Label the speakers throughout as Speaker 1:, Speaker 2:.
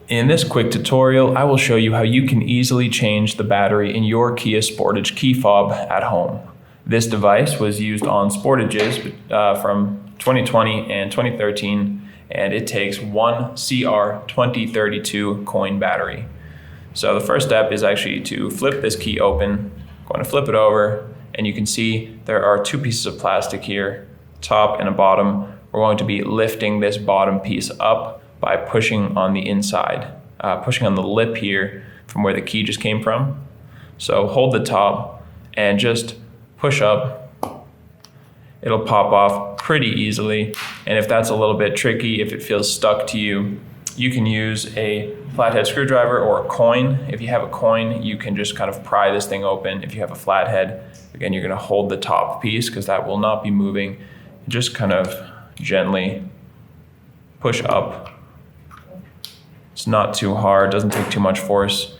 Speaker 1: In this quick tutorial, I will show you how you can easily change the battery in your Kia Sportage key fob at home. This device was used on Sportages from 2020 and 2013, and it takes one CR2032 coin battery. So the first step is actually to flip this key open. I'm going to flip it over, and you can see there are two pieces of plastic here, top and a bottom. We're going to be lifting this bottom piece up by pushing on the inside, pushing on the lip here from where the key just came from. So hold the top and just push up. It'll pop off pretty easily. And if that's a little bit tricky, if it feels stuck to you, you can use a flathead screwdriver or a coin. If you have a coin, you can just kind of pry this thing open. If you have a flathead, again, you're gonna hold the top piece because that will not be moving. Just kind of gently push up. It's not too hard, doesn't take too much force.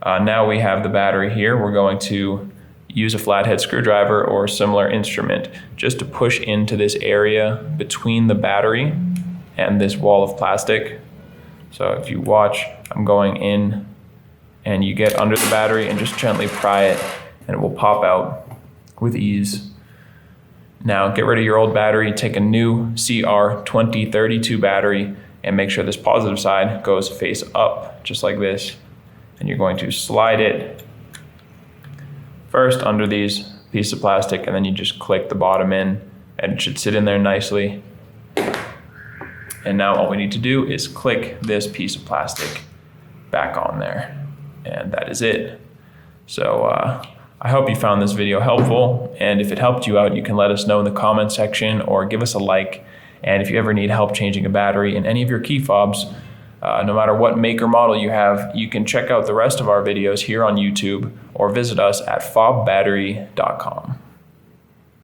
Speaker 1: Now we have the battery here. We're going to use a flathead screwdriver or a similar instrument just to push into this area between the battery and this wall of plastic. So if you watch, I'm going in and you get under the battery and just gently pry it and it will pop out with ease. Now get rid of your old battery, take a new CR2032 battery and make sure this positive side goes face up, just like this. And you're going to slide it first under these pieces of plastic, and then you just click the bottom in, and it should sit in there nicely. And now all we need to do is click this piece of plastic back on there, and that is it. So I hope you found this video helpful, and if it helped you out, you can let us know in the comment section or give us a like. And if you ever need help changing a battery in any of your key fobs, no matter what make or model you have, you can check out the rest of our videos here on YouTube or visit us at fobbattery.com.